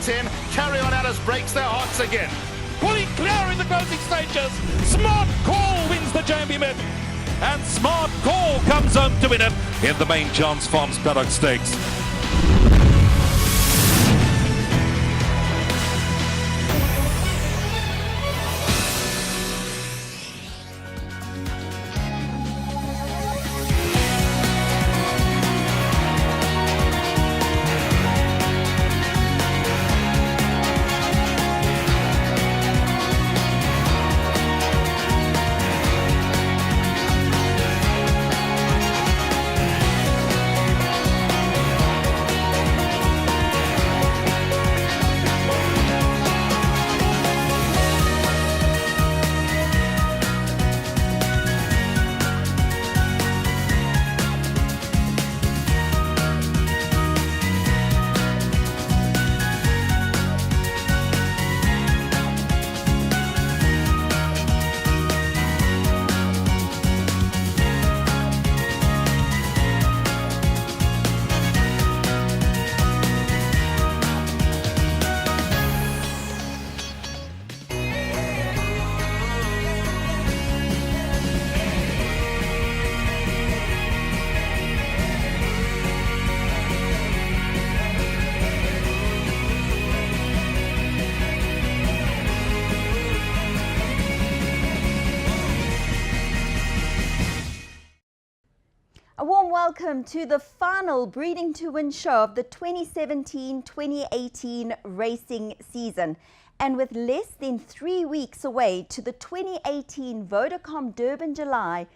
gets in. Carry On Alice breaks their hearts again. Pulling clear in the closing stages. Smart Call wins the Jambi Mid. And Smart Call comes home to win it in the main Chance Farms Paddock Stakes. A warm welcome to the final Breeding to Win show of the 2017-2018 racing season. And with less than 3 weeks away to the 2018 Vodacom Durban July,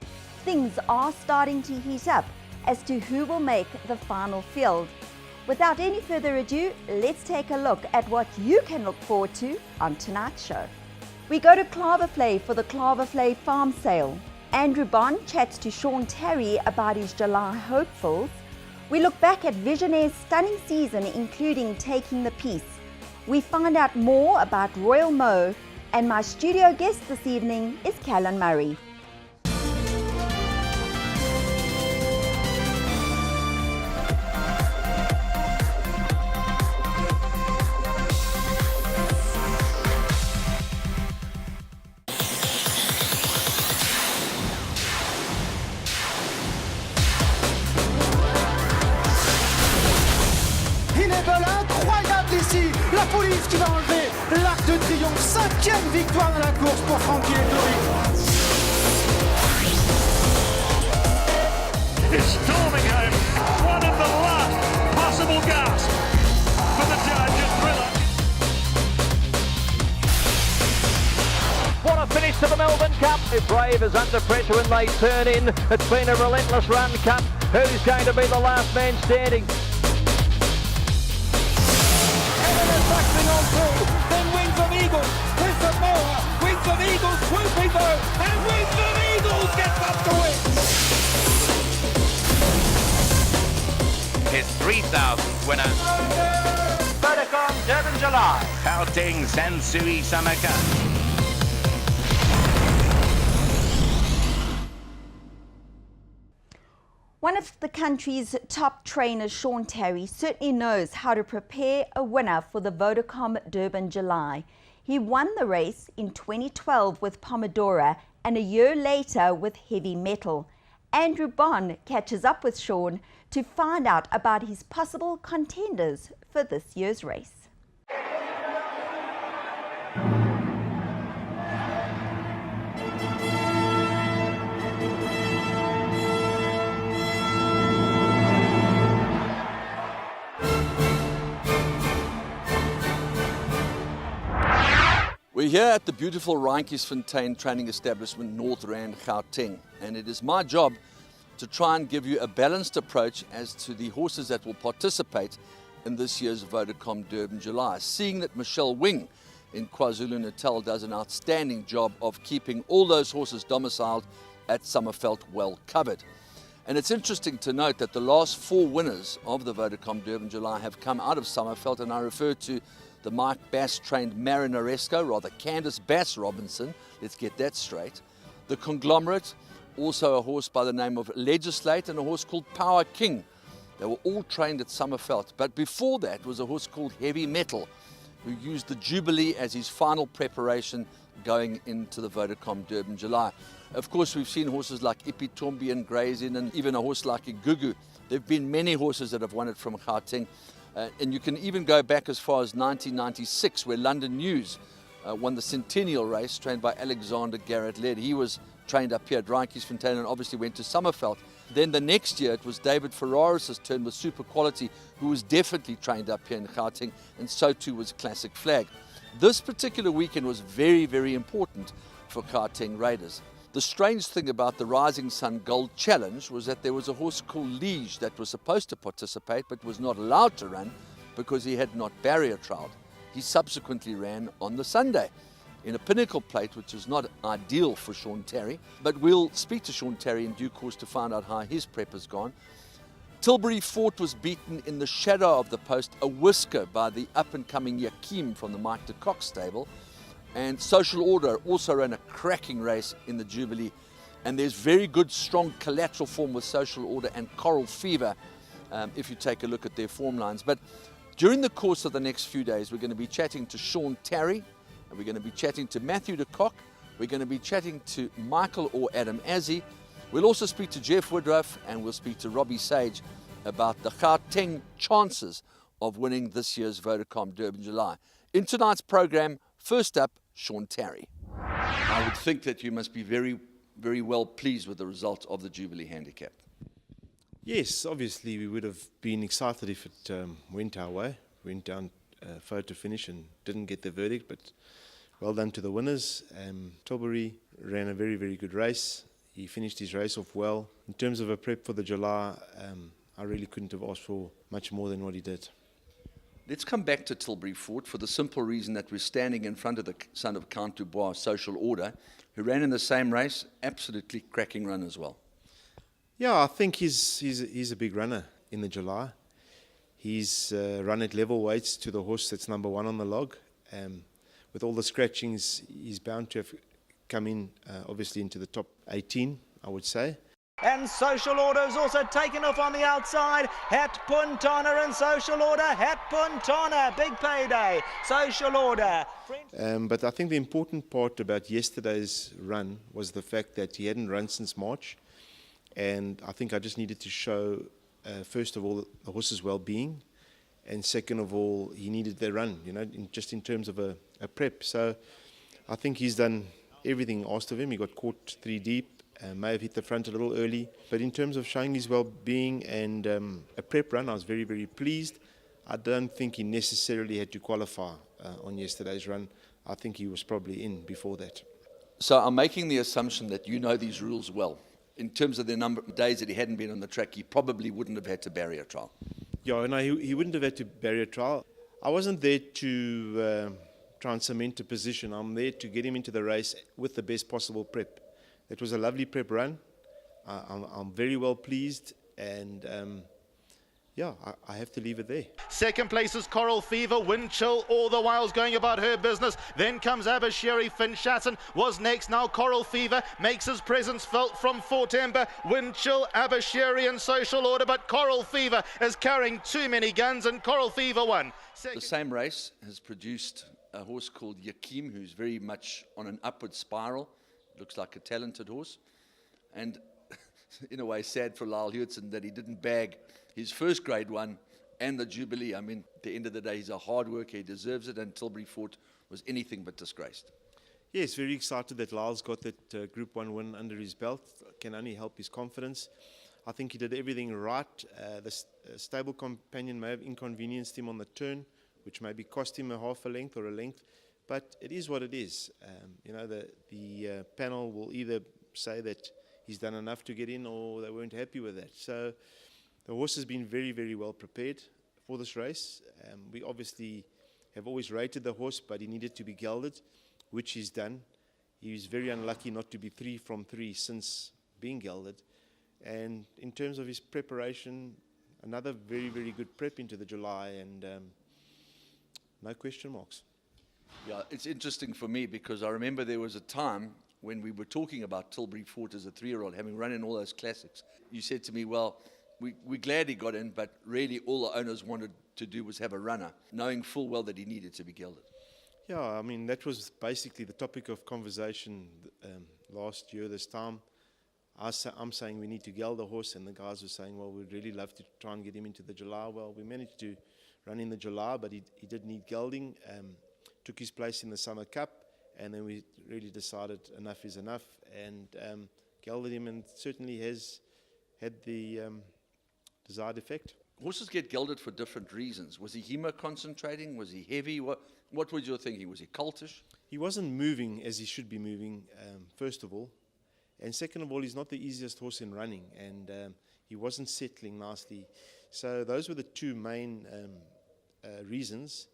things are starting to heat up as to who will make the final field. Without any further ado, let's take a look at what you can look forward to on tonight's show. We go to Claverflay for the Claverflay farm sale. Andrew Bond chats to Sean Terry about his July hopefuls. We look back at Visionaire's stunning season, including Taking the Piece. We find out more about Royal Mo, and my studio guest this evening is Callan Murray. La police qui va enlever l'arc de triomphe. 5e victoire dans la course pour Frankie Ettori. Is storming home. One of the last possible gasps for the Challenger thriller. What a finish to the Melbourne Cup. Brave is under pressure when they turn in. It's been a relentless run, Cup. Who's going to be the last man standing? Buxing on through, then Wings of Eagles, Chris Moore, Wings of Eagles swooping through, and Wings of Eagles gets up to win. His 3,000th winner. Vodacom Durban July. Gauteng Sansui Summer Cup. One of the country's top trainers, Sean Terry, certainly knows how to prepare a winner for the Vodacom Durban July. He won the race in 2012 with Pomodora and a year later with Heavy Metal. Andrew Bond catches up with Sean to find out about his possible contenders for this year's race. We're here at the beautiful Randjiesfontein training establishment, North Rand, Gauteng, and it is my job to try and give you a balanced approach as to the horses that will participate in this year's Vodacom Durban July, seeing that Michelle Wing in KwaZulu-Natal does an outstanding job of keeping all those horses domiciled at Summerveld well covered. And it's interesting to note that the last 4 winners of the Vodacom Durban July have come out of Summerveld, and I refer to the Mike Bass trained Marinaresco, rather Candice Bass Robinson, let's get that straight. The Conglomerate, also a horse by the name of Legislate, and a horse called Power King. They were all trained at Summerveld. But before that was a horse called Heavy Metal, who used the Jubilee as his final preparation going into the Vodacom Durban July. Of course, we've seen horses like Ipitombi and Grazing, and even a horse like Igugu. There have been many horses that have won it from Gauteng. And you can even go back as far as 1996, where London News won the Centennial race, trained by Alexander Garrett Led. He was trained up here at Rijntjesfontein and obviously went to Summerveld. Then the next year, it was David Ferraris' turn with Super Quality, who was definitely trained up here in Gauteng, and so too was Classic Flag. This particular weekend was very, very important for Gauteng Raiders. The strange thing about the Rising Sun Gold Challenge was that there was a horse called Liege that was supposed to participate but was not allowed to run because he had not barrier trialled. He subsequently ran on the Sunday in a pinnacle plate, which is not ideal for Sean Terry, but we'll speak to Sean Terry in due course to find out how his prep has gone. Tilbury Fort was beaten in the shadow of the post, a whisker, by the up-and-coming Yakim from the Mike de Kock stable. And Social Order also ran a cracking race in the Jubilee. And there's very good, strong collateral form with Social Order and Coral Fever, if you take a look at their form lines. But during the course of the next few days, we're going to be chatting to Sean Terry, and we're going to be chatting to Matthew de Kock, we're going to be chatting to Michael or Adam Azzi. We'll also speak to Jeff Woodruff, and we'll speak to Robbie Sage about the Gauteng chances of winning this year's Vodacom Durban July. In tonight's program, first up, Sean Terry. I would think that you must be very, very well pleased with the result of the Jubilee Handicap. Yes, obviously we would have been excited if it went our way. Went down photo finish and didn't get the verdict, but well done to the winners. Tilbury ran a very, very good race. He finished his race off well. In terms of a prep for the July, I really couldn't have asked for much more than what he did. Let's come back to Tilbury Fort for the simple reason that we're standing in front of the son of Count Dubois, Social Order, who ran in the same race, absolutely cracking run as well. Yeah, I think he's a big runner in the July. He's run at level weights to the horse that's number one on the log. With all the scratchings, he's bound to have come in, obviously, into the top 18, I would say. And Social Order is also taken off on the outside. Het Puntana and Social Order. Het Puntana, big payday. Social Order. But I think the important part about yesterday's run was the fact that he hadn't run since March. And I think I just needed to show, first of all, the horse's well-being. And second of all, he needed the run, just in terms of a prep. So I think he's done everything asked of him. He got caught 3 deep. May have hit the front a little early, but in terms of showing his well-being and a prep run, I was very, very pleased. I don't think he necessarily had to qualify on yesterday's run. I think he was probably in before that. So I'm making the assumption that you know these rules well. In terms of the number of days that he hadn't been on the track, he probably wouldn't have had to barrier trial. Yeah, no, he wouldn't have had to barrier trial. I wasn't there to try and cement a position. I'm there to get him into the race with the best possible prep. It was a lovely prep run. I'm very well pleased, and I have to leave it there. Second place is Coral Fever. Wind Chill all the while going about her business. Then comes Abashiri. Finchatten was next. Now Coral Fever makes his presence felt from Fort Ember. Wind Chill, Abashiri and Social Order, but Coral Fever is carrying too many guns, and Coral Fever won. The same race has produced a horse called Yakim, who's very much on an upward spiral. Looks like a talented horse, and in a way sad for Lyle Hewitson that he didn't bag his first grade one and the Jubilee. I mean, at the end of the day, he's a hard worker, he deserves it, and Tilbury Fort was anything but disgraced. Yes, very excited that Lyle's got that Group 1 win under his belt. Can only help his confidence. I think he did everything right. The stable companion may have inconvenienced him on the turn, which maybe cost him a half a length or a length. But it is what it is. The panel will either say that he's done enough to get in, or they weren't happy with that. So the horse has been very, very well prepared for this race. We obviously have always rated the horse, but he needed to be gelded, which he's done. He was very unlucky not to be 3 from 3 since being gelded. And in terms of his preparation, another very, very good prep into the July, and no question marks. Yeah, it's interesting for me because I remember there was a time when we were talking about Tilbury Fort as a 3-year-old, having run in all those classics. You said to me, well, we're glad he got in, but really all the owners wanted to do was have a runner, knowing full well that he needed to be gelded. Yeah, I mean, that was basically the topic of conversation last year, this time. I'm saying we need to geld the horse, and the guys were saying, well, we'd really love to try and get him into the July. Well, we managed to run in the July, but he did need gelding. Took his place in the Summer Cup, and then we really decided enough is enough, and gelded him, and certainly has had the desired effect. Horses get gelded for different reasons. Was he hemo-concentrating? Was he heavy? What was your thinking? Was he coltish? He wasn't moving as he should be moving, first of all. And second of all, he's not the easiest horse in running, and he wasn't settling nicely. So those were the two main reasons.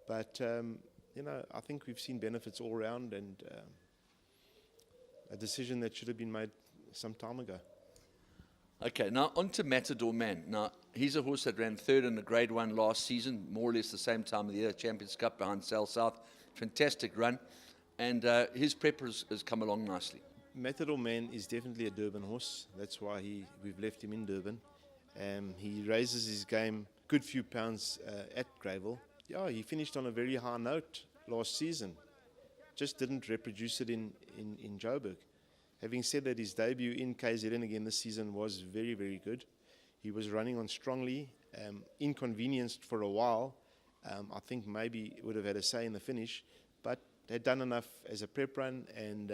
But, I think we've seen benefits all around, and a decision that should have been made some time ago. Okay, now on to Matador Man. Now, he's a horse that ran third in the Grade 1 last season, more or less the same time of the year, Champions Cup behind Sale South. Fantastic run, and his prep has come along nicely. Matador Man is definitely a Durban horse. That's why we've left him in Durban. He raises his game good few pounds at Greyville. Yeah, he finished on a very high note last season. Just didn't reproduce it in Joburg. Having said that, his debut in KZN again this season was very, very good. He was running on strongly, inconvenienced for a while. I think maybe would have had a say in the finish, but had done enough as a prep run, and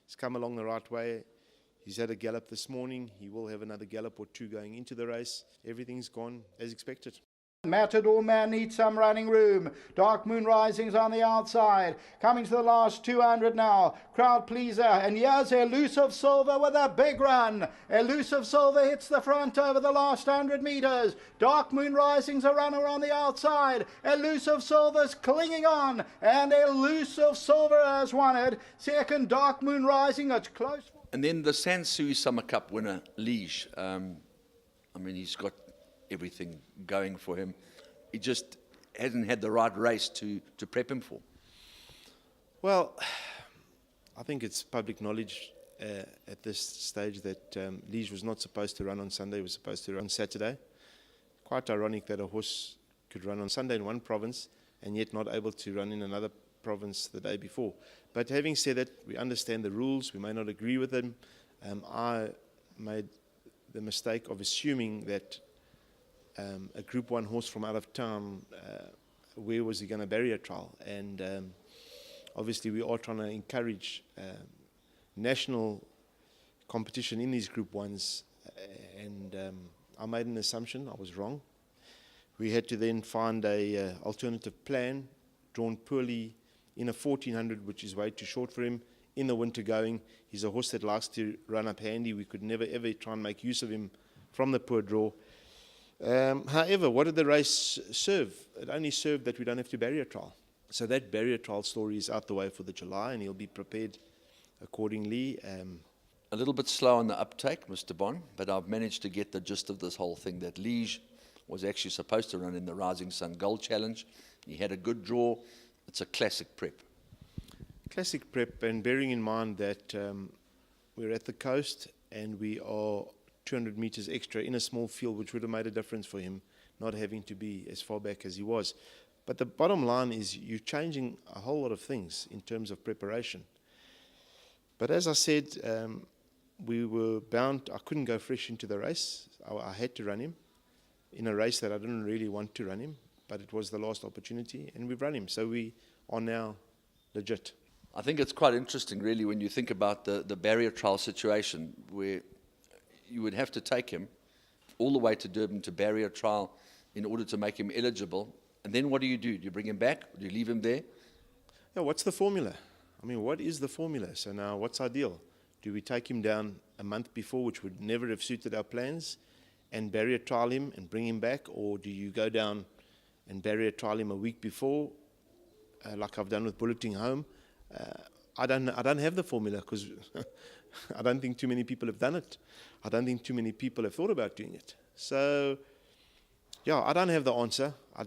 he's come along the right way. He's had a gallop this morning. He will have another gallop or two going into the race. Everything's gone as expected. Matador Man needs some running room. Dark Moon Rising's on the outside. Coming to the last 200 now. Crowd pleaser. And here's Elusive Silver with a big run. Elusive Silver hits the front over the last 100 meters. Dark Moon Rising's a runner on the outside. Elusive Silver's clinging on. And Elusive Silver has won it. Second, Dark Moon Rising. It's close. And then the Sansui Summer Cup winner, Liege. He's got everything going for him. He just hasn't had the right race to prep him for. Well, I think it's public knowledge at this stage that Liege was not supposed to run on Sunday. He was supposed to run on Saturday. Quite ironic that a horse could run on Sunday in one province and yet not able to run in another province the day before. But having said that, we understand the rules. We may not agree with them. I made the mistake of assuming that a Group 1 horse from out of town, where was he going to barrier trial? And obviously we are trying to encourage national competition in these Group 1s, and I made an assumption. I was wrong. We had to then find a alternative plan, drawn poorly in a 1400, which is way too short for him, in the winter going. He's a horse that likes to run up handy. We could never ever try and make use of him from the poor draw. However, what did the race serve? It only served that we don't have to barrier trial. So that barrier trial story is out the way for the July, and he'll be prepared accordingly. A little bit slow on the uptake, Mr. Bond, but I've managed to get the gist of this whole thing, that Liege was actually supposed to run in the Rising Sun Gold Challenge. He had a good draw. It's a classic prep. Classic prep, and bearing in mind that we're at the coast and we are 200 meters extra in a small field, which would have made a difference for him, not having to be as far back as he was. But the bottom line is you're changing a whole lot of things in terms of preparation. But as I said, we were bound. I couldn't go fresh into the race. I had to run him in a race that I didn't really want to run him, but it was the last opportunity, and we've run him. So we are now legit. I think it's quite interesting, really, when you think about the barrier trial situation, where you would have to take him all the way to Durban to barrier trial in order to make him eligible. And then what do? Do you bring him back? Do you leave him there? Yeah, what's the formula? I mean, what is the formula? So now what's ideal? Do we take him down a month before, which would never have suited our plans, and barrier trial him and bring him back? Or do you go down and barrier trial him a week before, like I've done with bulleting home? I don't have the formula, because I don't think too many people have done it. I don't think too many people have thought about doing it. So, yeah, I don't have the answer. I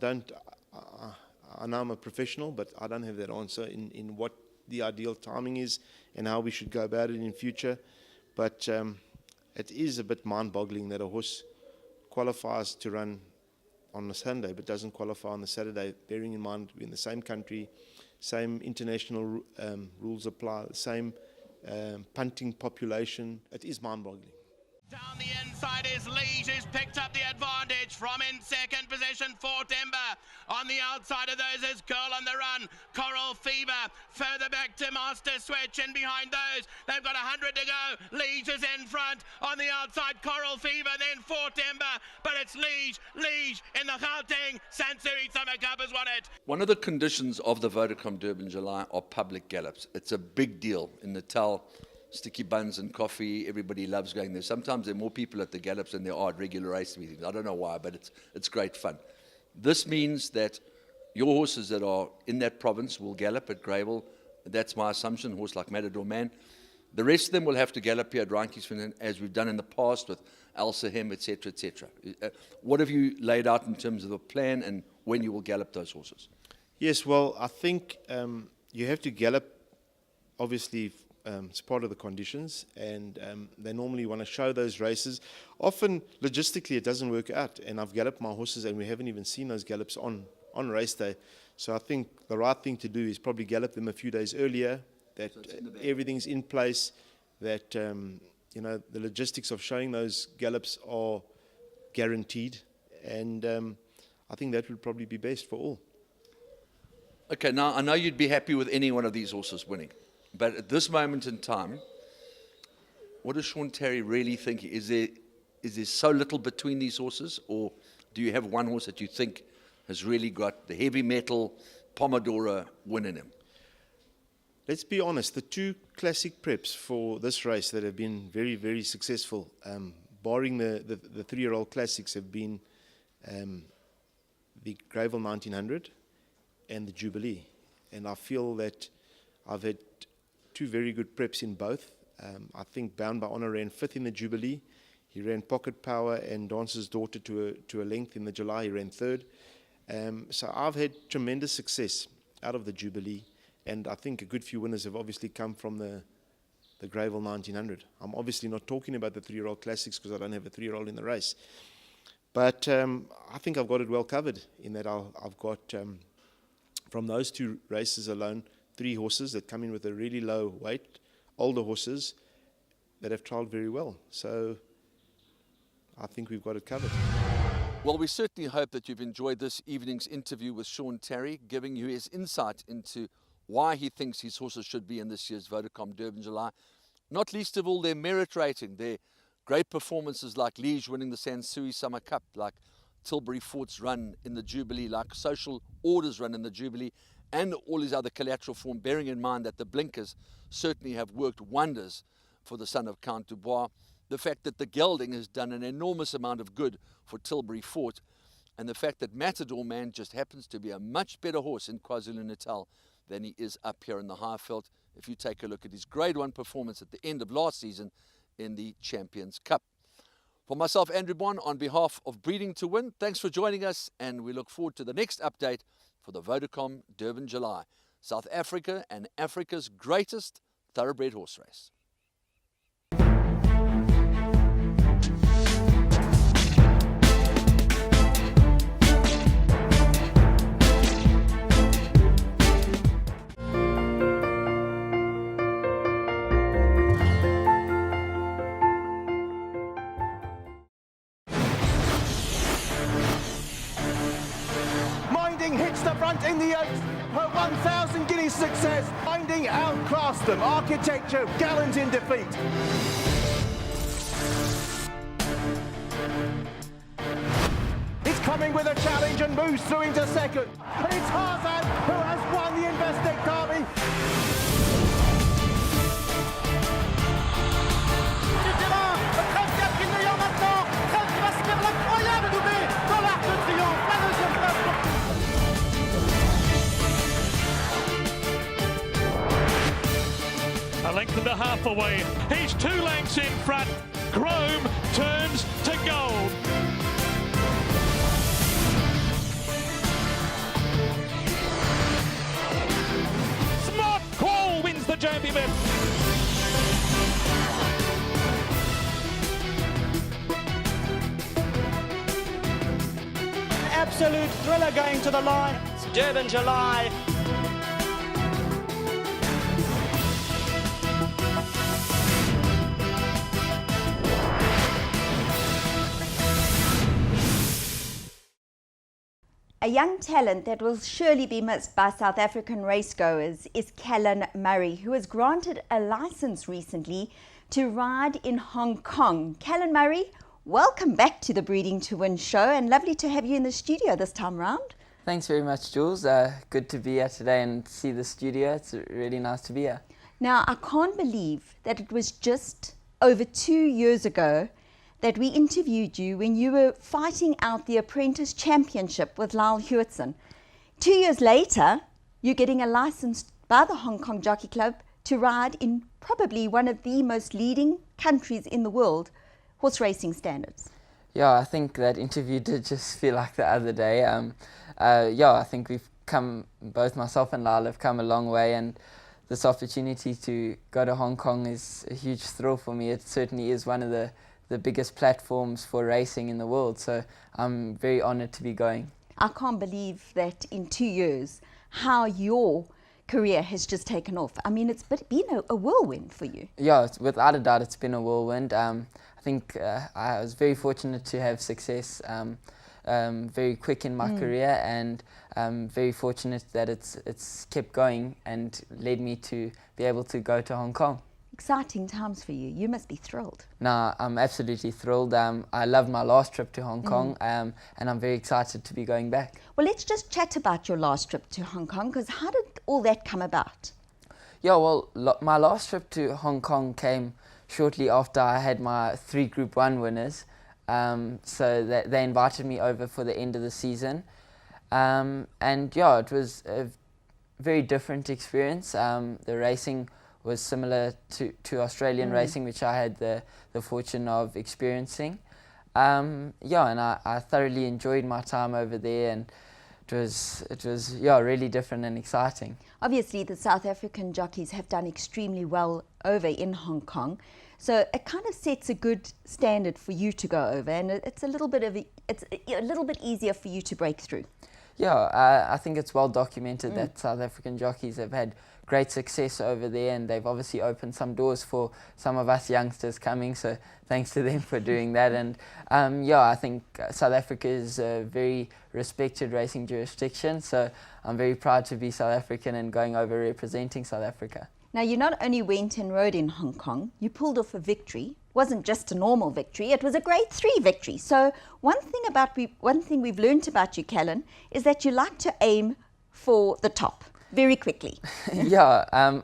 know I'm a professional, but I don't have that answer in what the ideal timing is and how we should go about it in future. But it is a bit mind-boggling that a horse qualifies to run on a Sunday but doesn't qualify on the Saturday, bearing in mind we're in the same country, same international rules apply, the same punting population. It is mind-boggling. Down the inside is Liege, who's picked up the advantage from in second position, Fort Ember. On the outside of those is Girl on the Run, Coral Fever. Further back to Master Switch, and behind those, they've got 100 to go. Liege is in front. On the outside, Coral Fever, then Fort Ember. But it's Liege in the Gauteng Sansui Summer Cup has won it. One of the conditions of the Vodacom Durban July are public gallops. It's a big deal in Natal. Sticky buns and coffee, everybody loves going there. Sometimes there are more people at the gallops than there are at regular race meetings. I don't know why, but it's great fun. This means that your horses that are in that province will gallop at Greyville. That's my assumption, a horse like Matador Man. The rest of them will have to gallop here at Randkiesfontein, as we've done in the past with Al Sahem, etc., etc. What have you laid out in terms of a plan and when you will gallop those horses? Yes, well, I think you have to gallop, obviously, it's part of the conditions, and they normally want to show those races. Often, logistically, it doesn't work out, and I've galloped my horses, and we haven't even seen those gallops on race day. So I think the right thing to do is probably gallop them a few days earlier, that everything's in place, that the logistics of showing those gallops are guaranteed, and I think that would probably be best for all. Okay, now I know you'd be happy with any one of these horses winning. But at this moment in time, what does Sean Terry really think? Is there so little between these horses, or do you have one horse that you think has really got the heavy metal Pomodoro win in him? Let's be honest, the two classic preps for this race that have been very, very successful, barring the 3-year-old classics, have been the Greyville 1900 and the Jubilee. And I feel that I've had two very good preps in both. I think Bound by Honor ran 5th in the Jubilee. He ran Pocket Power and Dancer's Daughter to a length in the July. He ran 3rd. So I've had tremendous success out of the Jubilee, and I think a good few winners have obviously come from the Greyville 1900. I'm obviously not talking about the 3-year-old classics because I don't have a 3-year-old in the race. But I think I've got it well covered in that I've got, from those two races alone, 3 horses that come in with a really low weight, older horses that have trialled very well. So I think we've got it covered. Well, we certainly hope that you've enjoyed this evening's interview with Sean Terry, giving you his insight into why he thinks his horses should be in this year's Vodacom Durban July. Not least of all their merit rating, their great performances like Liege winning the Sansui Summer Cup, like Tilbury Fort's run in the Jubilee, like Social Order's run in the Jubilee, and all his other collateral form, bearing in mind that the blinkers certainly have worked wonders for the son of Count Dubois. The fact that the gelding has done an enormous amount of good for Tilbury Fort, and the fact that Matador Man just happens to be a much better horse in KwaZulu-Natal than he is up here in the Highveld. If you take a look at his Grade 1 performance at the end of last season in the Champions Cup. For myself, Andrew Bond, on behalf of Breeding to Win, thanks for joining us, and we look forward to the next update for the Vodacom Durban July, South Africa and Africa's greatest thoroughbred horse race. Hits the front in the 8th. Her 1,000 guinea success. Minding outclassed them. Architecture gallant in defeat. It's coming with a challenge and moves through into 2nd. And it's Tarzan who has won the Investec Derby. A length and a half away. He's 2 lengths in front. Chrome turns to gold. Smart Call wins the Jambi Met. absolute thriller going to the line. It's Durban, July. A young talent that will surely be missed by South African racegoers is Callan Murray, who was granted a license recently to ride in Hong Kong. Callan Murray, welcome back to the Breeding to Win show, and lovely to have you in the studio this time round. Thanks very much, Jules. Good to be here today and see the studio. It's really nice to be here. Now, I can't believe that it was just over 2 years ago that we interviewed you when you were fighting out the Apprentice Championship with Lyle Hewitson. 2 years later, you're getting a license by the Hong Kong Jockey Club to ride in probably one of the most leading countries in the world, horse racing standards. Yeah, I think that interview did just feel like the other day. I think we've come, both myself and Lyle have come a long way, and this opportunity to go to Hong Kong is a huge thrill for me. It certainly is one of the biggest platforms for racing in the world, so I'm very honoured to be going. I can't believe that in 2 years how your career has just taken off. I mean, it's been a whirlwind for you. Yeah, without a doubt it's been a whirlwind. I think I was very fortunate to have success very quick in my career, and very fortunate that it's kept going and led me to be able to go to Hong Kong. Exciting times for you. You must be thrilled. No, I'm absolutely thrilled. I loved my last trip to Hong Kong, and I'm very excited to be going back. Well, let's just chat about your last trip to Hong Kong, because how did all that come about? Yeah, well, my last trip to Hong Kong came shortly after I had my 3 Group 1 winners. So they invited me over for the end of the season. And yeah, it was a very different experience. The racing was similar to Australian racing, which I had the fortune of experiencing. And I thoroughly enjoyed my time over there, and it was really different and exciting. Obviously, the South African jockeys have done extremely well over in Hong Kong, so it kind of sets a good standard for you to go over, and it's a little bit easier for you to break through. Yeah, I think it's well documented that South African jockeys have had great success over there, and they've obviously opened some doors for some of us youngsters coming, so thanks to them for doing that. And I think South Africa is a very respected racing jurisdiction, so I'm very proud to be South African and going over representing South Africa. Now, you not only went and rode in Hong Kong, you pulled off a victory. It wasn't just a normal victory, it was a grade 3 victory. So one thing we've learned about you, Callan, is that you like to aim for the top very quickly. I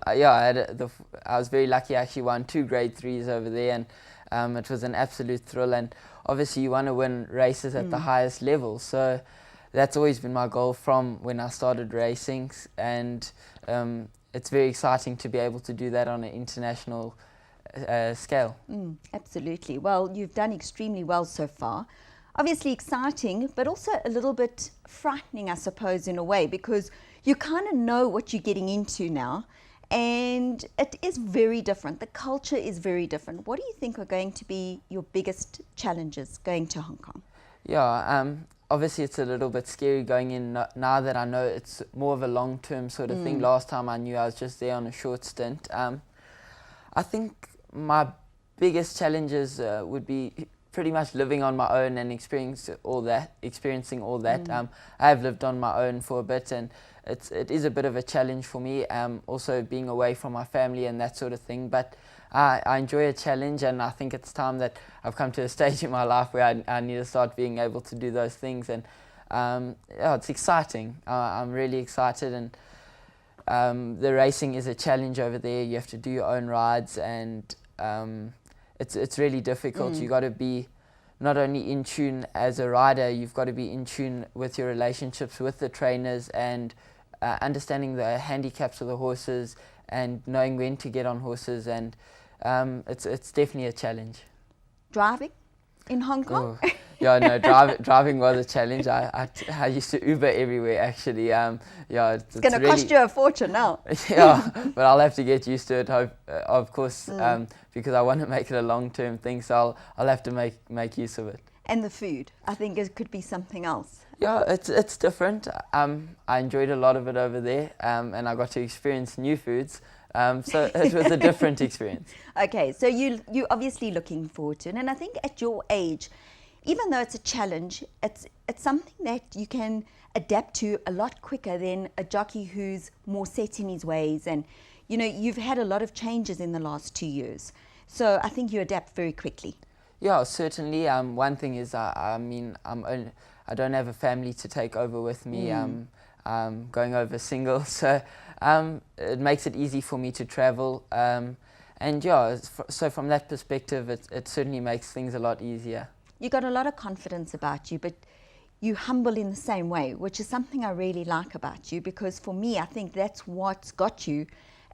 was very lucky. I actually won 2 grade 3s over there, and it was an absolute thrill. And obviously you want to win races at the highest level, so that's always been my goal from when I started racing, and it's very exciting to be able to do that on an international scale. Absolutely. Well, you've done extremely well so far. Obviously exciting, but also a little bit frightening, I suppose, in a way, because you kind of know what you're getting into now, and it is very different. The culture is very different. What do you think are going to be your biggest challenges going to Hong Kong? Yeah, obviously it's a little bit scary going in now that I know it's more of a long-term sort of thing. Last time I knew I was just there on a short stint. I think my biggest challenges would be pretty much living on my own and experiencing all that. I have lived on my own for a bit, and it is a bit of a challenge for me, also being away from my family and that sort of thing, but I enjoy a challenge, and I think it's time that I've come to a stage in my life where I need to start being able to do those things, and it's exciting. I'm really excited, and the racing is a challenge over there. You have to do your own rides, and it's really difficult. You got to be not only in tune as a rider, you've got to be in tune with your relationships with the trainers, and understanding the handicaps of the horses and knowing when to get on horses, and it's definitely a challenge. Driving in Hong Kong? Oh, yeah, no, driving was a challenge. I used to Uber everywhere, actually. It's going to really cost you a fortune now. Yeah, but I'll have to get used to it, of course, because I want to make it a long-term thing, so I'll have to make use of it. and the food. I think it could be something else. Yeah, it's different. I enjoyed a lot of it over there, and I got to experience new foods. So it was a different experience. Okay, so you're obviously looking forward to it, and I think at your age, even though it's a challenge, it's something that you can adapt to a lot quicker than a jockey who's more set in his ways. And you know, you've had a lot of changes in the last 2 years, so I think you adapt very quickly. Yeah, certainly. One thing is, I don't have a family to take over with me. Going over single, so it makes it easy for me to travel. And yeah, so from that perspective, it certainly makes things a lot easier. You got a lot of confidence about you, but you humble in the same way, which is something I really like about you, because for me, I think that's what's got you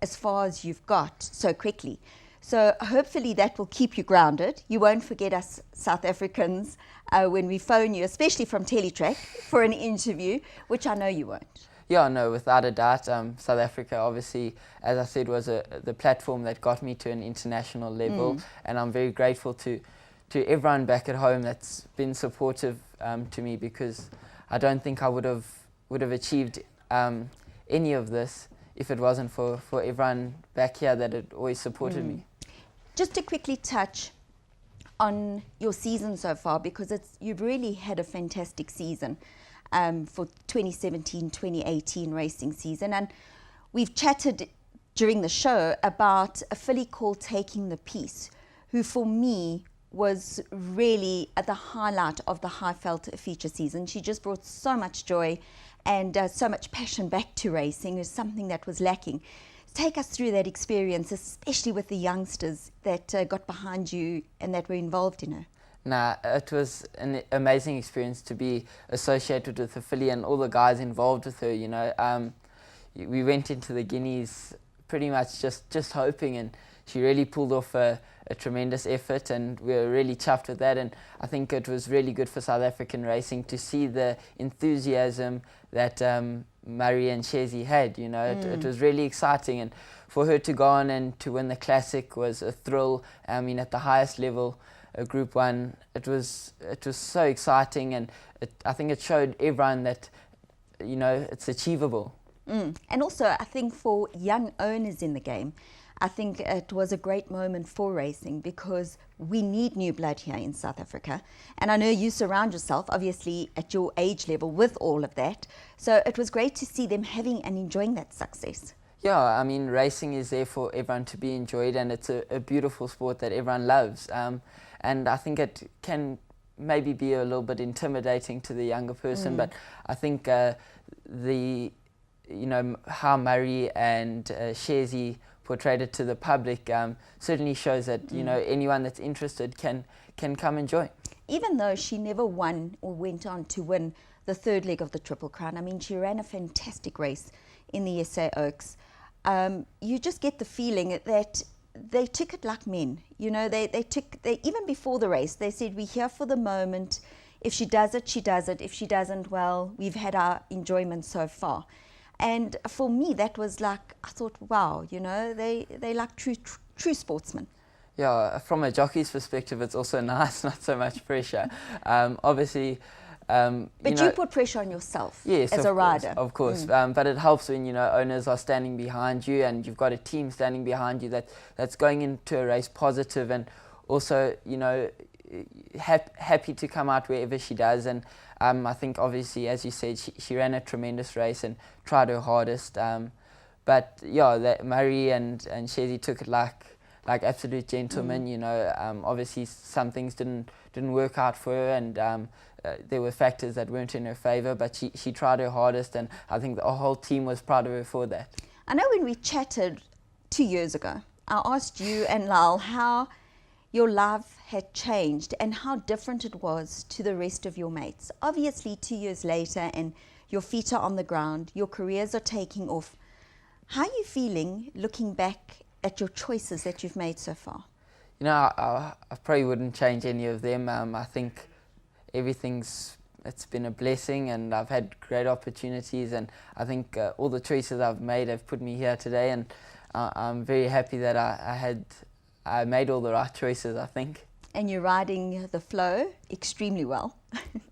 as far as you've got so quickly. So hopefully that will keep you grounded. You won't forget us South Africans when we phone you, especially from Teletrack, for an interview, which I know you won't. Yeah, no, without a doubt. South Africa, obviously, as I said, was the platform that got me to an international level, and I'm very grateful to everyone back at home that's been supportive to me, because I don't think I would have achieved any of this if it wasn't for everyone back here that had always supported me. Just to quickly touch on your season so far, because you've really had a fantastic season for 2017-2018 racing season, and we've chatted during the show about a filly called Taking the Peace, who for me was really at the highlight of the Highveld feature season. She just brought so much joy and so much passion back to racing. It was something that was lacking. Take us through that experience, especially with the youngsters that got behind you and that were involved in her. Nah, it was an amazing experience to be associated with the filly and all the guys involved with her, you know. We went into the Guineas pretty much just hoping, and she really pulled off a tremendous effort, and we were really chuffed with that. And I think it was really good for South African racing to see the enthusiasm that Murray and Shezi had, you know. It was really exciting, and for her to go on and to win the Classic was a thrill. I mean, at the highest level, Group 1, it was so exciting, and I think it showed everyone that, you know, it's achievable. And also, I think for young owners in the game, I think it was a great moment for racing, because we need new blood here in South Africa. And I know you surround yourself, obviously, at your age level with all of that. So it was great to see them having and enjoying that success. Yeah, I mean, racing is there for everyone to be enjoyed, and it's a beautiful sport that everyone loves. And I think it can maybe be a little bit intimidating to the younger person, but I think you know, how Murray and Shezi portrayed it to the public certainly shows that, you know, anyone that's interested can come and join. Even though she never won or went on to win the third leg of the Triple Crown, I mean, she ran a fantastic race in the SA Oaks. You just get the feeling that they took it like men. You know, they even before the race, they said, we're here for the moment. If she does it, she does it. If she doesn't, well, we've had our enjoyment so far. And for me, that was like, I thought, wow, you know, they like true sportsmen. Yeah, from a jockey's perspective, it's also nice, not so much pressure. Obviously, but you put pressure on yourself, yes, as a rider. Of course, but it helps when, you know, owners are standing behind you, and you've got a team standing behind you that's going into a race positive, and also, you know, happy to come out wherever she does. And I think, obviously, as you said, she ran a tremendous race and tried her hardest. But yeah, that Murray and Shezi took it like absolute gentlemen. You know, obviously some things didn't work out for her, and there were factors that weren't in her favour, but she tried her hardest, and I think the whole team was proud of her for that. I know when we chatted 2 years ago, I asked you and Lal how your life had changed and how different it was to the rest of your mates. Obviously, 2 years later, and your feet are on the ground, your careers are taking off. How are you feeling looking back at your choices that you've made so far? You know, I probably wouldn't change any of them. I think it's been a blessing, and I've had great opportunities, and I think all the choices I've made have put me here today, and I'm very happy that I made all the right choices, I think. And you're riding the flow extremely well.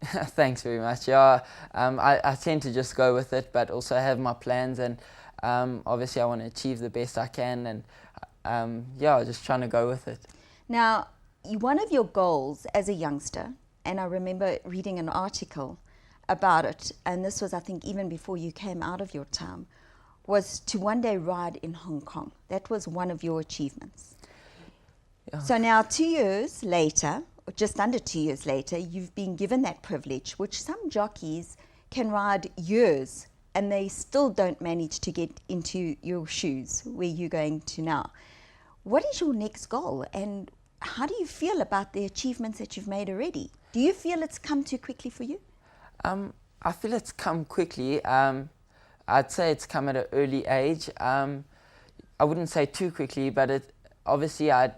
Thanks very much. Yeah, I tend to just go with it, but also have my plans, and obviously I want to achieve the best I can, and yeah, just trying to go with it. Now, one of your goals as a youngster, and I remember reading an article about it, and this was, I think, even before you came out of your town, was to one day ride in Hong Kong. That was one of your achievements. Yeah. So now 2 years later, or just under 2 years later, you've been given that privilege, which some jockeys can ride years and they still don't manage to get into your shoes where you're going to now. What is your next goal, and how do you feel about the achievements that you've made already? Do you feel it's come too quickly for you? I feel it's come quickly. I'd say it's come at an early age. I wouldn't say too quickly, but obviously I'd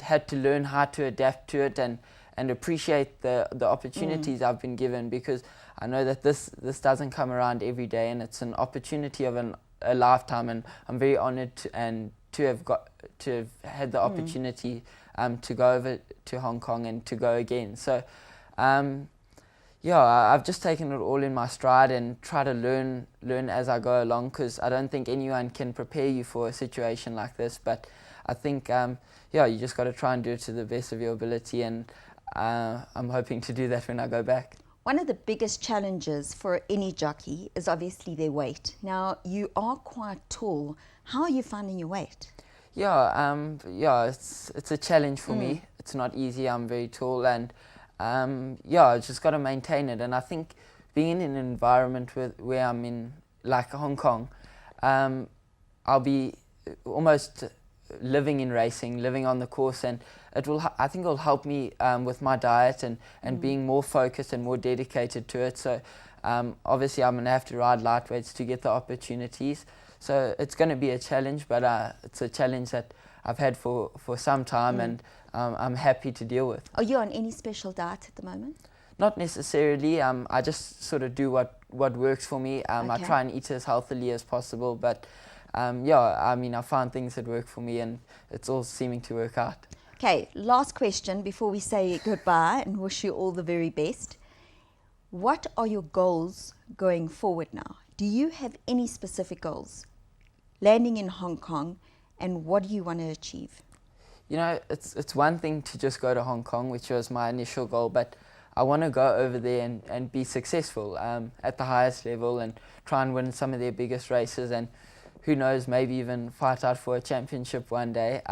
had to learn how to adapt to it and appreciate the opportunities I've been given, because I know that this doesn't come around every day, and it's an opportunity of a lifetime, and I'm very honoured to have had the opportunity to go over to Hong Kong and to go again. So yeah, I've just taken it all in my stride and try to learn as I go along, because I don't think anyone can prepare you for a situation like this. But I think yeah, you just got to try and do it to the best of your ability, and I'm hoping to do that when I go back. One of the biggest challenges for any jockey is obviously their weight. Now, you are quite tall. How are you finding your weight? Yeah, yeah, it's a challenge for me. It's not easy. I'm very tall, and yeah, I just got to maintain it. And I think being in an environment where I'm in, like Hong Kong, I'll be almost living in racing, living on the course, and I think it will help me with my diet and being more focused and more dedicated to it. So obviously I'm going to have to ride lightweights to get the opportunities. So it's going to be a challenge, but it's a challenge that I've had for some time, and I'm happy to deal with. Are you on any special diet at the moment? Not necessarily. I just sort of do what works for me. I try and eat as healthily as possible, but yeah, I mean, I find things that work for me, and it's all seeming to work out. Okay, last question before we say goodbye and wish you all the very best. What are your goals going forward now? Do you have any specific goals? Landing in Hong Kong, and what do you want to achieve? You know, it's one thing to just go to Hong Kong, which was my initial goal, but I want to go over there and be successful at the highest level and try and win some of their biggest races, and who knows, maybe even fight out for a championship one day.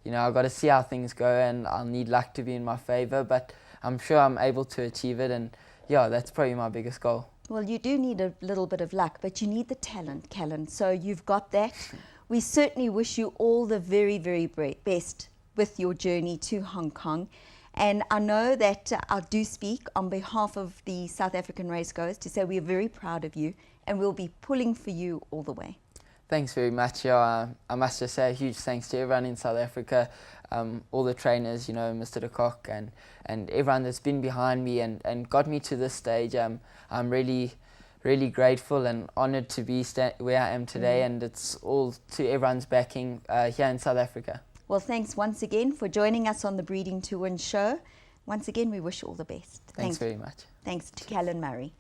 You know, I've got to see how things go, and I'll need luck to be in my favour, but I'm sure I'm able to achieve it, and yeah, that's probably my biggest goal. Well, you do need a little bit of luck, but you need the talent, Callan, so you've got that. We certainly wish you all the very, very best with your journey to Hong Kong. And I know that I do speak on behalf of the South African Racegoers to say we're very proud of you, and we'll be pulling for you all the way. Thanks very much. I must just say a huge thanks to everyone in South Africa, all the trainers, you know, Mr. de Kock, and everyone that's been behind me and got me to this stage. I'm really, really grateful and honoured to be where I am today, and it's all to everyone's backing here in South Africa. Well, thanks once again for joining us on the Breeding to Win show. Once again, we wish you all the best. Thanks very much. Thanks to Callan Murray.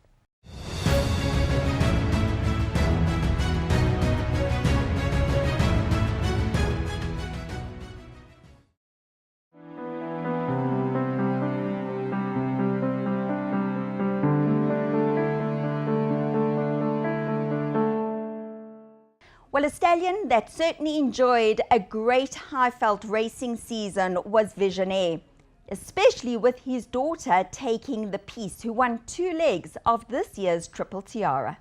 Well, a stallion that certainly enjoyed a great high-felt racing season was Visionaire, especially with his daughter taking the piece, who won 2 legs of this year's Triple Tiara.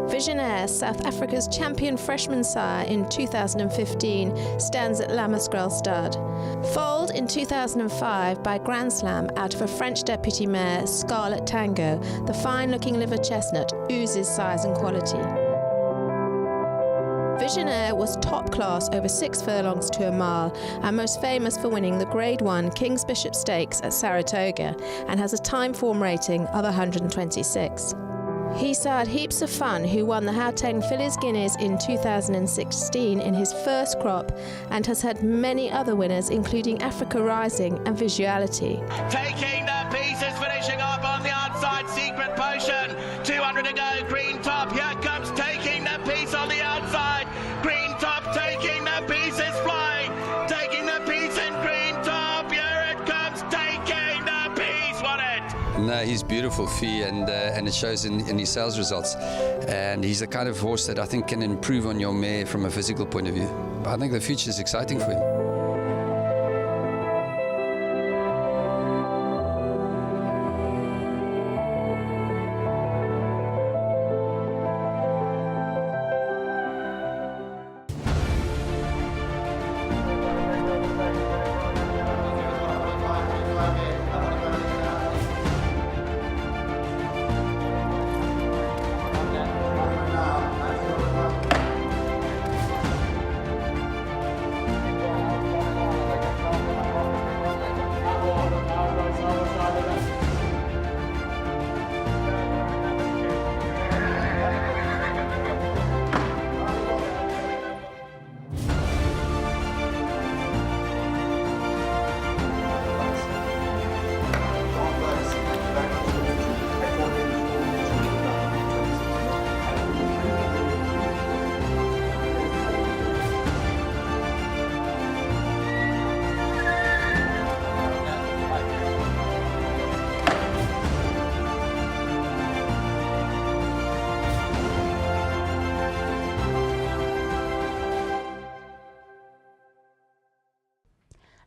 Visionaire, South Africa's champion freshman sire in 2015, stands at Lammaskrel Stud. Foaled in 2005 by Grand Slam out of a French deputy mare, Scarlet Tango, the fine-looking liver chestnut oozes size and quality. Visionaire was top class over 6 furlongs to a mile, and most famous for winning the Grade 1 King's Bishop Stakes at Saratoga, and has a time form rating of 126. Hisa had heaps of fun, who won the Gauteng Fillies Guineas in 2016 in his first crop and has had many other winners, including Africa Rising and Visuality. Taking the pieces, finishing up on the outside, Secret Potion. 200 to go, Green Top. Here comes taking the piece on the outside. Green Top taking the pieces, flying. Taking the piece in Green Top. Here it comes, taking the piece. What it? No, he's beautiful, Fee, and it shows in his sales results. And he's the kind of horse that I think can improve on your mare from a physical point of view. I think the future is exciting for him.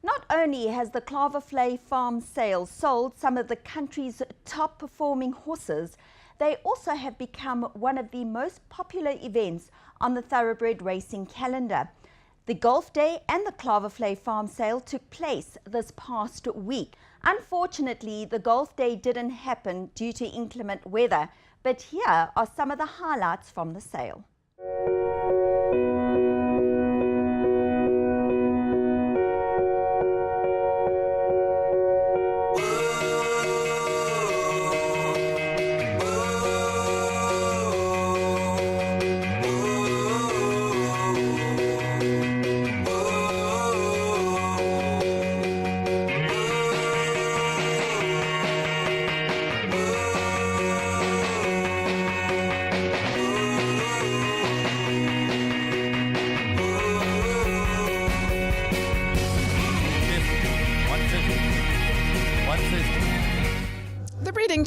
Not only has the Claverflay Farm Sale sold some of the country's top performing horses, they also have become one of the most popular events on the thoroughbred racing calendar. The Golf Day and the Claverflay Farm Sale took place this past week. Unfortunately, the Golf Day didn't happen due to inclement weather, but here are some of the highlights from the sale.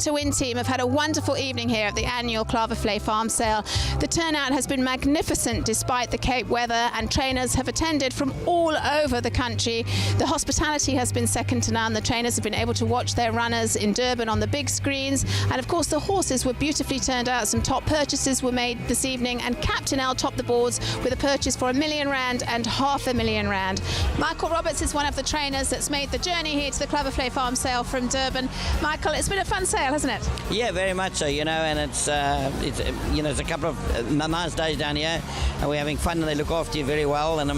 To Win team have had a wonderful evening here at the annual Claverflay Farm Sale. The turnout has been magnificent despite the Cape weather, and trainers have attended from all over the country. The hospitality has been second to none. The trainers have been able to watch their runners in Durban on the big screens, and of course the horses were beautifully turned out. Some top purchases were made this evening, and Captain L topped the boards with a purchase for R1 million and R500,000. Michael Roberts is one of the trainers that's made the journey here to the Claverflay Farm Sale from Durban. Michael, it's been a fun sale, hasn't it? Yeah, very much so, you know, and it's a couple of nice days down here, and we're having fun, and they look after you very well, and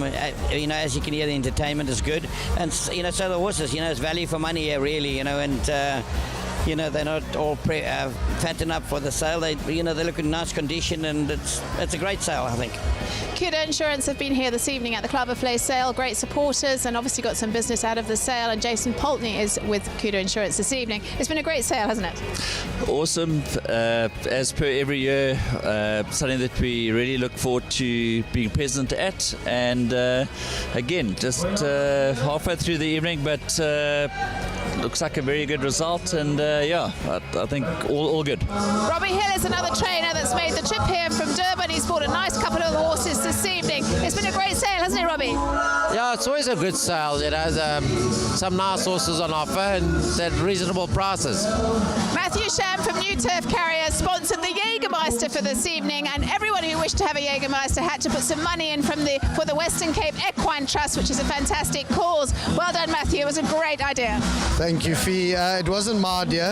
as you can hear, the entertainment is good, and so the horses, it's value for money here, really, and they're not all fatting up for the sale. They look in nice condition, and it's a great sale, I think. Kudo Insurance have been here this evening at the Claverflay sale, great supporters, and obviously got some business out of the sale, and Jason Poltney is with Kudo Insurance this evening. It's been a great sale, hasn't it? Awesome, as per every year, something that we really look forward to being present at, and again, just halfway through the evening, but looks like a very good result, and I think all good. Robbie Hill is another trainer that's made the trip here from Durban. He's bought a nice couple of horses this evening. It's been a great sale, hasn't it, Robbie? Yeah, it's always a good sale. Some nice horses on offer and at reasonable prices. Matthew Sham from New Turf Carriers sponsored the Jägermeister for this evening, and everyone who wished to have a Jägermeister had to put some money in for the Western Cape Equine Trust, which is a fantastic cause. Well done, Matthew. It was a great idea. Thank you, Fee. It wasn't my idea.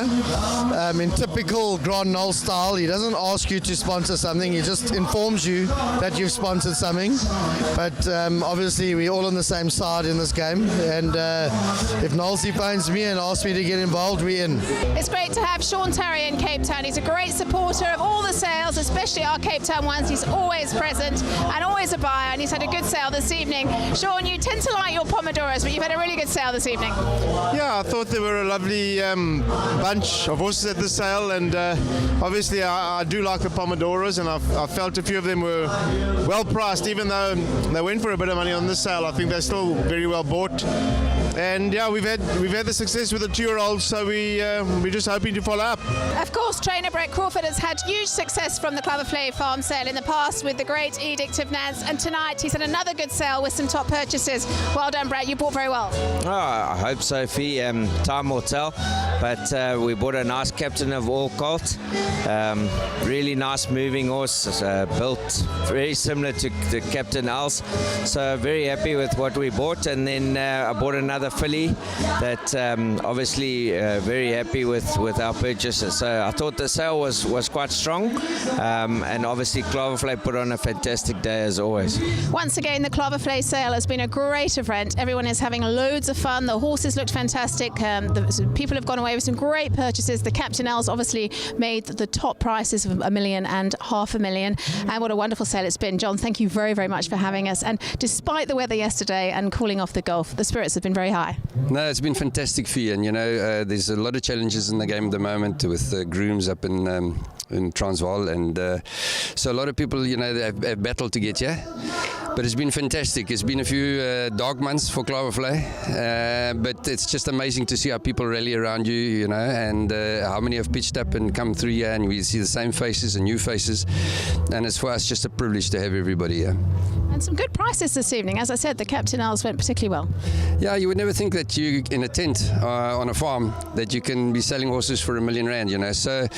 In typical Grand Knoll style, he doesn't ask you to sponsor something. He just informs you that you've sponsored something. But obviously, we're all on the same side in this game. And if Nolsey phones me and asks me to get involved, we're in. It's great to have Sean Tarry in Cape Town. He's a great supporter supporter of all the sales, especially our Cape Town ones. He's always present and always a buyer, and he's had a good sale this evening. Sean, you tend to like your Pomodoros, but you've had a really good sale this evening. Yeah, I thought they were a lovely bunch of horses at the sale, and obviously I do like the Pomodoros, and I felt a few of them were well priced, even though they went for a bit of money on this sale. I think they're still very well bought. And yeah, we've had the success with the 2-year-olds, so we're just hoping to follow up. Of course, trainer Brett Crawford has had huge success from the Cloverflay Farm sale in the past with the Great Edict of Nance, and tonight he's had another good sale with some top purchases. Well done, Brett. You bought very well. Oh, I hope so, Fee. Time will tell. But we bought a nice Captain of All colt. Really nice moving horse, built very similar to the Captain Al's. So very happy with what we bought. And then I bought another filly that obviously very happy with our purchases. So I thought the sale was quite strong. And obviously Cloverflay put on a fantastic day as always. Once again, the Cloverflay sale has been a great event. Everyone is having loads of fun. The horses looked fantastic. The people have gone away with some great purchases. The Captain L's obviously made the top prices of $1 million and $500,000. And what a wonderful sale it's been. John, thank you very, very much for having us. And despite the weather yesterday and cooling off the golf, the spirits have been very high. No, it's been fantastic, Fee. And, you know, there's a lot of challenges in the game at the moment with grooms up in Transvaal. And so a lot of people, you know, have battled to get here. But it's been fantastic. It's been a few dark months for Cloverflay, but it's just amazing to see how people rally around you, you know, and how many have pitched up and come through here, and we see the same faces and new faces, and it's for us just a privilege to have everybody here. And some good prices this evening. As I said, the Captain L's went particularly well. Yeah, you would never think that you, in a tent on a farm, that you can be selling horses for R1 million, you know. So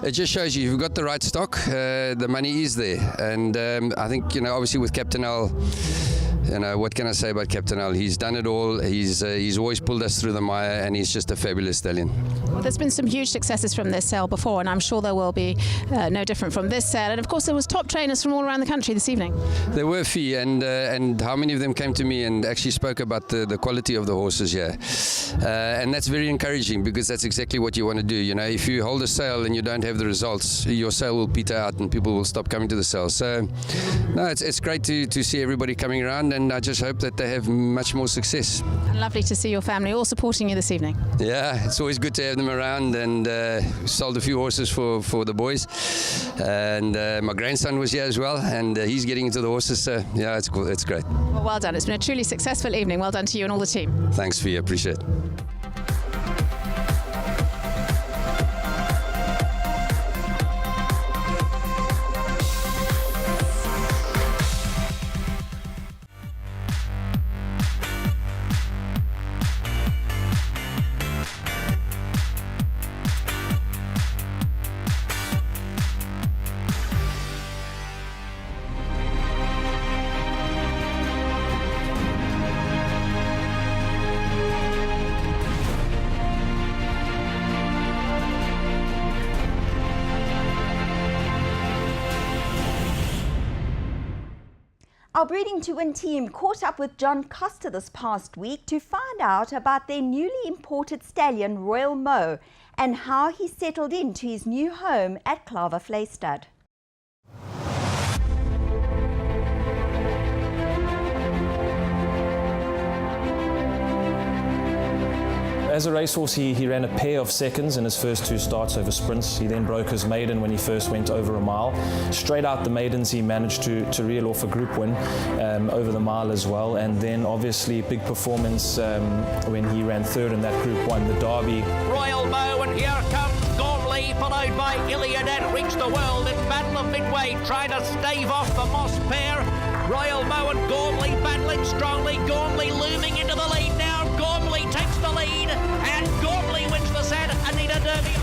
it just shows you, if you've got the right stock, the money is there. And I think, you know, obviously with Captain L, you know, what can I say about Captain L? He's done it all. He's always pulled us through the mire, and he's just a fabulous stallion. Well, there's been some huge successes from this sale before, and I'm sure there will be no different from this sale. And of course, there was top trainers from all around the country this evening. There were, Fee, and how many of them came to me and actually spoke about the quality of the horses here. And that's very encouraging, because that's exactly what you want to do. You know, if you hold a sale and you don't have the results, your sale will peter out and people will stop coming to the sale. So, no, it's great to see everybody coming around, and I just hope that they have much more success. And lovely to see your family all supporting you this evening. Yeah, it's always good to have them around, and sold a few horses for the boys. And my grandson was here as well, and he's getting into the horses, so yeah, it's cool. It's great. Well done. It's been a truly successful evening. Well done to you and all the team. Thanks, Fee. Appreciate it. Our Breeding to Win team caught up with John Costa this past week to find out about their newly imported stallion Royal Mo and how he settled into his new home at Cloverflay Stud. As a racehorse, he ran a pair of seconds in his first 2 starts over sprints. He then broke his maiden when he first went over a mile. Straight out the maidens, he managed to reel off a group win over the mile as well. And then obviously big performance when he ran 3rd in that group 1, the Derby. Royal Mo, and here comes Gormley, followed by Iliad and Reach the World in Battle of Midway, trying to stave off the Moss pair. Royal Mo and Gormley battling strongly. Gormley looming into the lead now. Gormley takes the lead, and Gormley wins the Santa Anita Derby.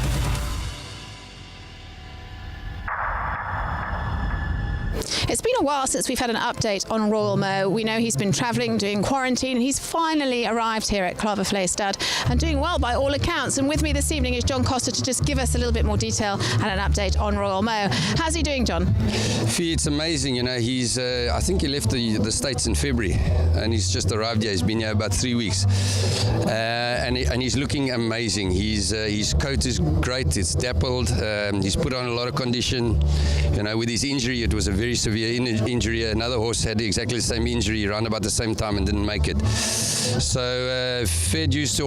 It's been a while since we've had an update on Royal Mo. We know he's been travelling, doing quarantine, and he's finally arrived here at Claverflay Stud and doing well by all accounts. And with me this evening is John Costa to just give us a little bit more detail and an update on Royal Mo. How's he doing, John? Fee, it's amazing. You know, he's I think he left the States in February, and he's just arrived here. He's been here about 3 weeks, and he's looking amazing. His coat is great. It's dappled. He's put on a lot of condition. You know, with his injury, it was a very severe injury. Another horse had exactly the same injury around about the same time and didn't make it. So fair dues to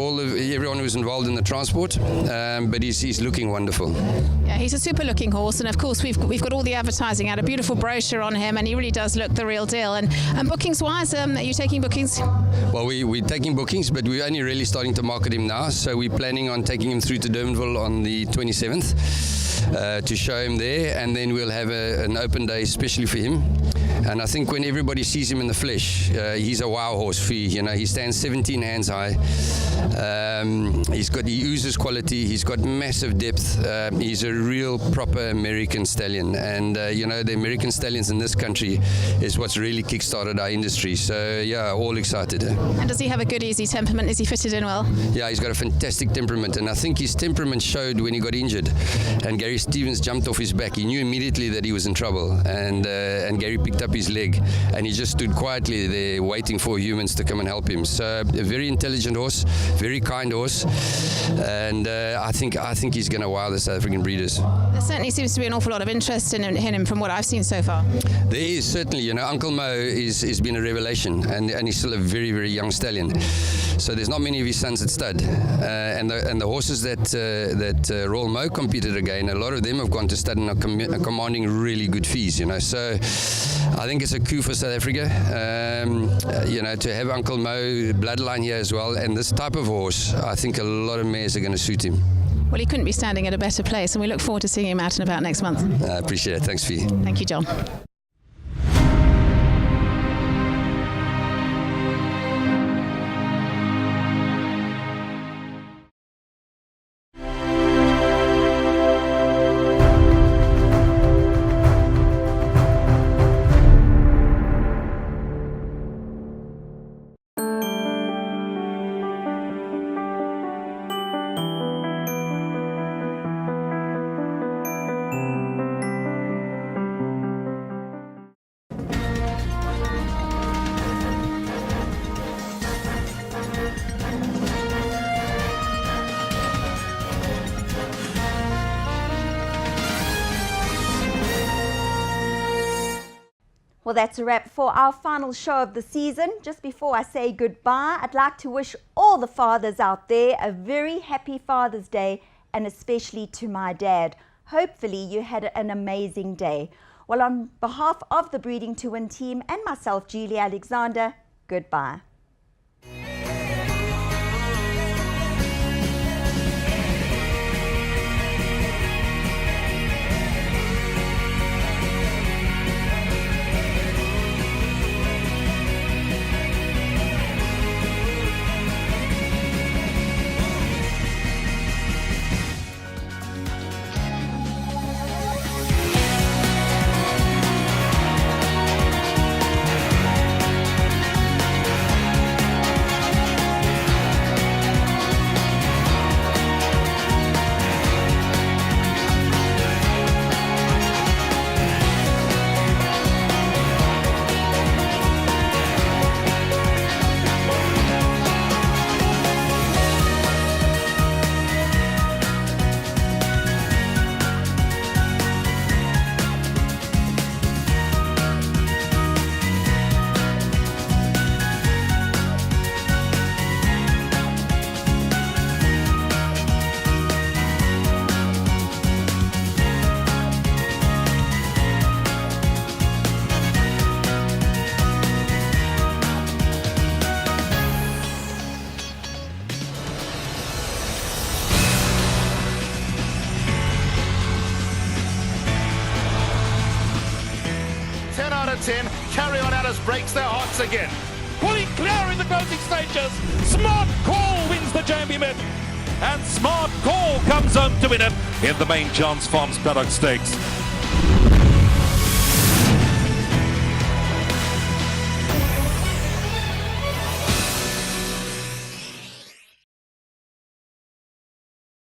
everyone who was involved in the transport, but he's looking wonderful. Yeah, he's a super looking horse, and of course we've got all the advertising out, a beautiful brochure on him, and he really does look the real deal. And bookings wise, are you taking bookings? Well, we're taking bookings, but we're only really starting to market him now, so we're planning on taking him through to Durbanville on the 27th to show him there, and then we'll have an open day especially for him. And I think when everybody sees him in the flesh, he's a wow horse. Fee, you know, he stands 17 hands high. He oozes quality. He's got massive depth. He's a real proper American stallion, and you know, the American stallions in this country is what's really kick-started our industry. So yeah, all excited. And does he have a good, easy temperament? Is he fitted in well? Yeah, he's got a fantastic temperament, and I think his temperament showed when he got injured, and Gary Stevens jumped off his back. He knew immediately that he was in trouble, and Gary picked up his leg, and he just stood quietly there waiting for humans to come and help him. So a very intelligent horse, very kind horse, and I think he's going to wow the South African breeders. There certainly seems to be an awful lot of interest in him from what I've seen so far. There is certainly, you know, Uncle Mo is been a revelation, and he's still a very, very young stallion. So there's not many of his sons at stud, and the horses that Royal Mo competed again, a lot of them have gone to stud and are commanding really good fees, you know. So I think it's a coup for South Africa, you know, to have Uncle Mo bloodline here as well, and this type of horse, I think a lot of mares are going to suit him. Well, he couldn't be standing at a better place, and we look forward to seeing him out and about next month. I appreciate it. Thanks, Fee. Thank you, John. Well, that's a wrap for our final show of the season. Just before I say goodbye, I'd like to wish all the fathers out there a very happy Father's Day, and especially to my dad. Hopefully you had an amazing day. Well, on behalf of the Breeding to Win team and myself, Julie Alexander, goodbye. Carry on Alice breaks their hearts again. Pulling clear in the closing stages. Smart Call wins the Jambi Mid. And Smart Call comes home to win it in the main Chance Farms Paddock Stakes.